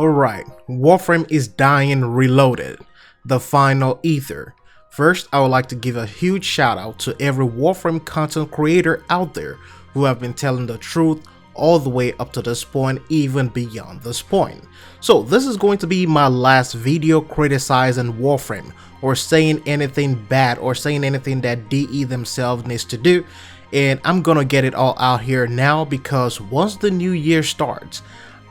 Alright, Warframe is dying reloaded, the final ether. First, I would like to give a huge shout out to every Warframe content creator out there who have been telling the truth all the way up to this point, even beyond this point. So this is going to be my last video criticizing Warframe or saying anything bad or saying anything that DE themselves needs to do, and I'm gonna get it all out here now, because once the new year starts,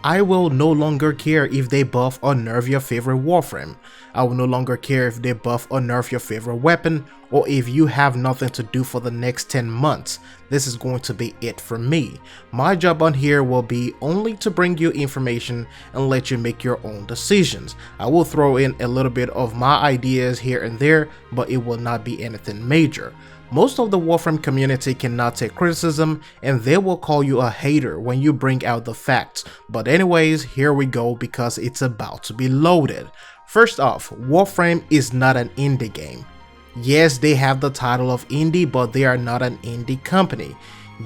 I will no longer care if they buff or nerf your favorite Warframe. I will no longer care if they buff or nerf your favorite weapon, or if you have nothing to do for the next 10 months. This is going to be it for me. My job on here will be only to bring you information and let you make your own decisions. I will throw in a little bit of my ideas here and there, but it will not be anything major. Most of the Warframe community cannot take criticism, and they will call you a hater when you bring out the facts. But anyways, here we go, because it's about to be loaded. First off, Warframe is not an indie game. Yes, they have the title of indie, but they are not an indie company.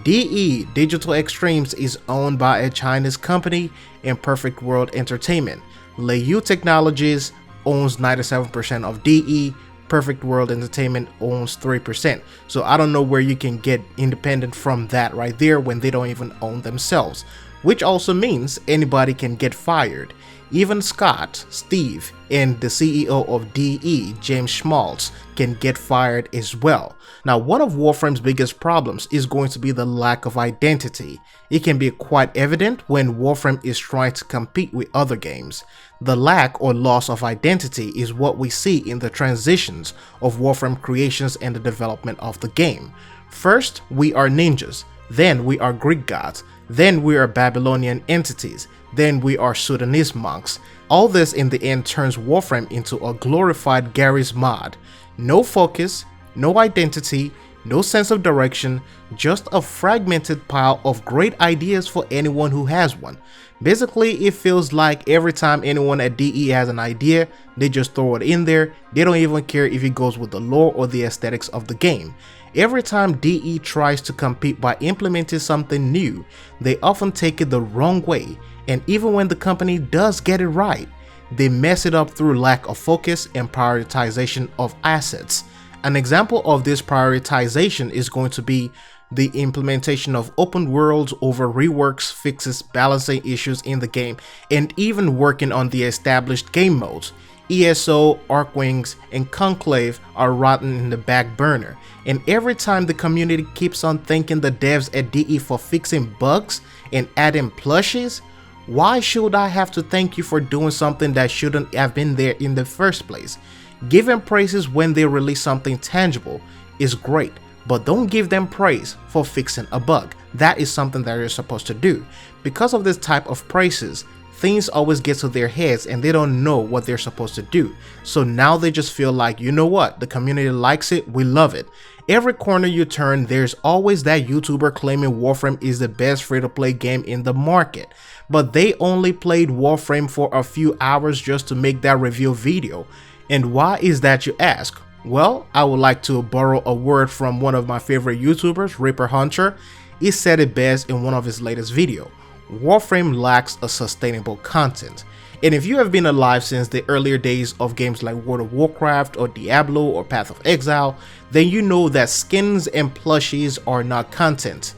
DE, Digital Extremes, is owned by a Chinese company, and Perfect World Entertainment. Leiyu Technologies owns 97% of DE. Perfect World Entertainment owns 3%. So I don't know where you can get independent from that right there when they don't even own themselves. Which also means anybody can get fired. Even Scott, Steve, and the CEO of DE, James Schmaltz, can get fired as well. Now, one of Warframe's biggest problems is going to be the lack of identity. It can be quite evident when Warframe is trying to compete with other games. The lack or loss of identity is what we see in the transitions of Warframe creations and the development of the game. First, we are ninjas, then we are Greek gods, then we are Babylonian entities, then we are Sudanese monks. All this in the end turns Warframe into a glorified Garry's Mod. No focus, no identity, no sense of direction, just a fragmented pile of great ideas for anyone who has one. Basically, it feels like every time anyone at DE has an idea, they just throw it in there. They don't even care if it goes with the lore or the aesthetics of the game. Every time DE tries to compete by implementing something new, they often take it the wrong way, and even when the company does get it right, they mess it up through lack of focus and prioritization of assets. An example of this prioritization is going to be the implementation of open worlds over reworks, fixes, balancing issues in the game, and even working on the established game modes. ESO, Archwings, and Conclave are rotten in the back burner, and every time the community keeps on thanking the devs at DE for fixing bugs and adding plushies, why should I have to thank you for doing something that shouldn't have been there in the first place? Giving praises when they release something tangible is great, but don't give them praise for fixing a bug. That is something that you're supposed to do. Because of this type of praises, things always get to their heads and they don't know what they're supposed to do. So now they just feel like, you know what, the community likes it, we love it. Every corner you turn, there's always that YouTuber claiming Warframe is the best free-to-play game in the market. But they only played Warframe for a few hours just to make that review video. And why is that, you ask? Well, I would like to borrow a word from one of my favorite YouTubers, Reaper Hunter. He said it best in one of his latest videos. Warframe lacks a sustainable content. And if you have been alive since the earlier days of games like World of Warcraft or Diablo or Path of Exile, then you know that skins and plushies are not content.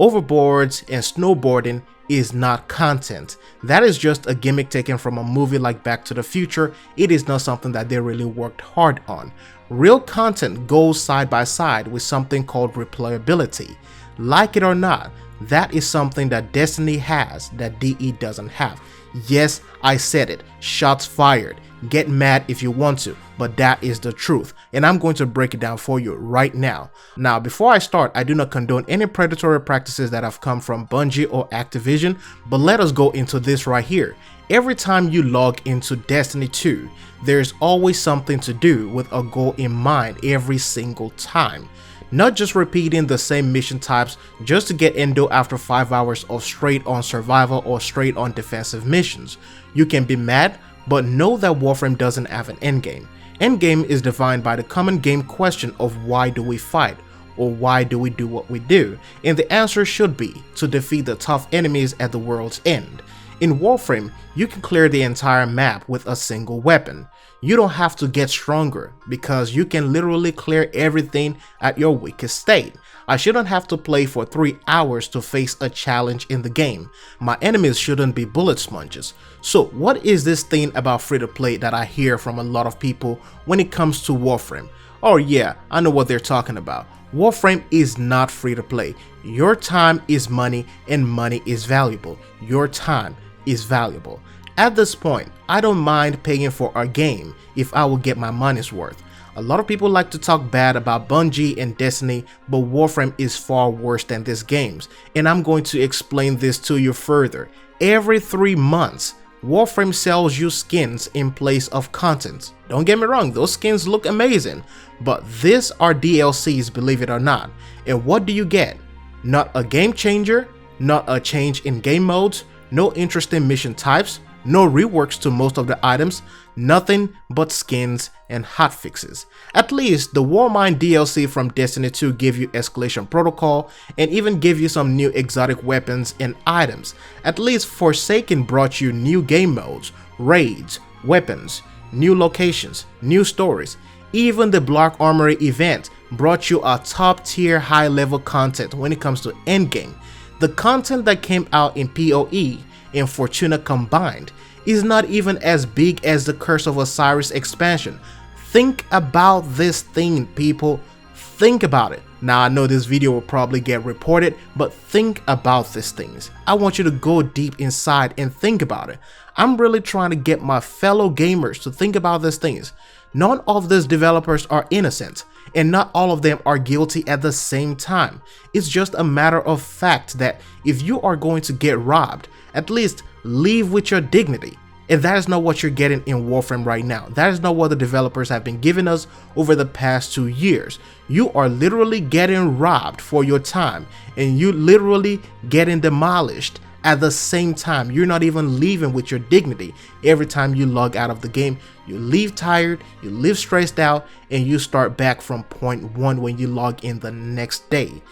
Overboards and snowboarding is not content. That is just a gimmick taken from a movie like Back to the Future. It is not something that they really worked hard on. Real content goes side by side with something called replayability. Like it or not, that is something that Destiny has that DE doesn't have. Yes, I said it. Shots fired. Get mad if you want to, but that is the truth, and I'm going to break it down for you right now. Now, before I start, I do not condone any predatory practices that have come from Bungie or Activision, but let us go into this right here. Every time you log into Destiny 2, there's always something to do with a goal in mind every single time. Not just repeating the same mission types just to get endo after 5 hours of straight on survival or straight on defensive missions. You can be mad, but know that Warframe doesn't have an endgame. Endgame is defined by the common game question of why do we fight, or why do we do what we do, and the answer should be to defeat the tough enemies at the world's end. In Warframe, you can clear the entire map with a single weapon. You don't have to get stronger because you can literally clear everything at your weakest state. I shouldn't have to play for 3 hours to face a challenge in the game. My enemies shouldn't be bullet sponges. So what is this thing about free to play that I hear from a lot of people when it comes to Warframe? Oh yeah, I know what they're talking about. Warframe is not free to play. Your time is money and money is valuable. Your time is valuable. At this point, I don't mind paying for a game if I will get my money's worth. A lot of people like to talk bad about Bungie and Destiny, but Warframe is far worse than these games, and I'm going to explain this to you further. Every 3 months, Warframe sells you skins in place of content. Don't get me wrong, those skins look amazing, but these are DLCs, believe it or not. And what do you get? Not a game changer, not a change in game modes, no interesting mission types, no reworks to most of the items, nothing but skins and hotfixes. At least the Warmind DLC from Destiny 2 gave you escalation protocol and even gave you some new exotic weapons and items. At least Forsaken brought you new game modes, raids, weapons, new locations, new stories. Even the Black Armory event brought you a top tier high level content when it comes to endgame. The content that came out in PoE and Fortuna combined is not even as big as the Curse of Osiris expansion. Think about this thing, people. Think about it. Now I know this video will probably get reported, but think about these things. I want you to go deep inside and think about it. I'm really trying to get my fellow gamers to think about these things. None of these developers are innocent, and not all of them are guilty at the same time. It's just a matter of fact that if you are going to get robbed, at least leave with your dignity. And that is not what you're getting in Warframe right now. That is not what the developers have been giving us over the past 2 years. You are literally getting robbed for your time, and you literally getting demolished at the same time. You're not even leaving with your dignity. Every time you log out of the game, you leave tired, you leave stressed out, and you start back from point 1 when you log in the next day.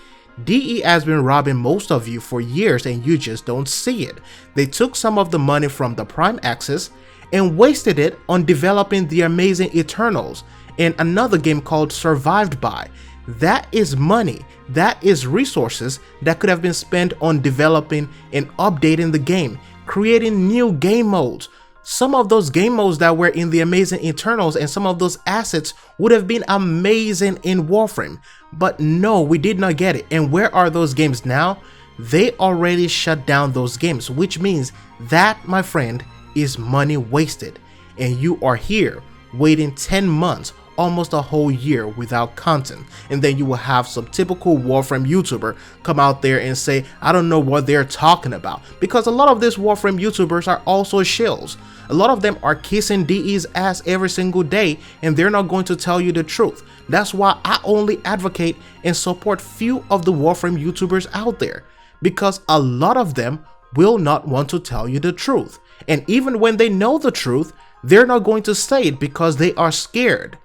DE has been robbing most of you for years and you just don't see it. They took some of the money from the Prime Access and wasted it on developing the amazing Eternals and another game called Survived By. That is money, that is resources that could have been spent on developing and updating the game, creating new game modes. Some of those game modes that were in the amazing Eternals and some of those assets would have been amazing in Warframe. But no, we did not get it. And where are those games now? They already shut down those games, which means that, my friend, is money wasted. And you are here waiting 10 months, almost a whole year without content, and then you will have some typical Warframe YouTuber come out there and say, I don't know what they're talking about, because a lot of these Warframe YouTubers are also shills. A lot of them are kissing DE's ass every single day, and they're not going to tell you the truth. That's why I only advocate and support few of the Warframe YouTubers out there, because a lot of them will not want to tell you the truth, and even when they know the truth, they're not going to say it because they are scared.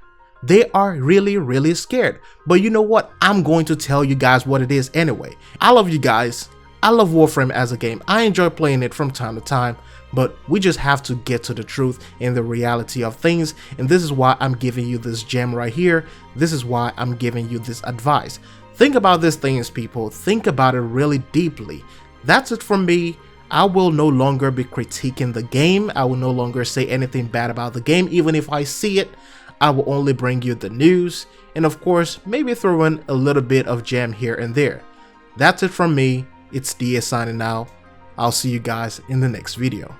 They are really scared. But you know what? I'm going to tell you guys what it is anyway. I love you guys. I love Warframe as a game. I enjoy playing it from time to time, but we just have to get to the truth and the reality of things. And this is why I'm giving you this gem right here. This is why I'm giving you this advice. Think about these things, people. Think about it really deeply. That's it from me. I will no longer be critiquing the game. I will no longer say anything bad about the game, even if I see it. I will only bring you the news, and of course, maybe throw in a little bit of gem here and there. That's it from me. It's DA signing out. I'll see you guys in the next video.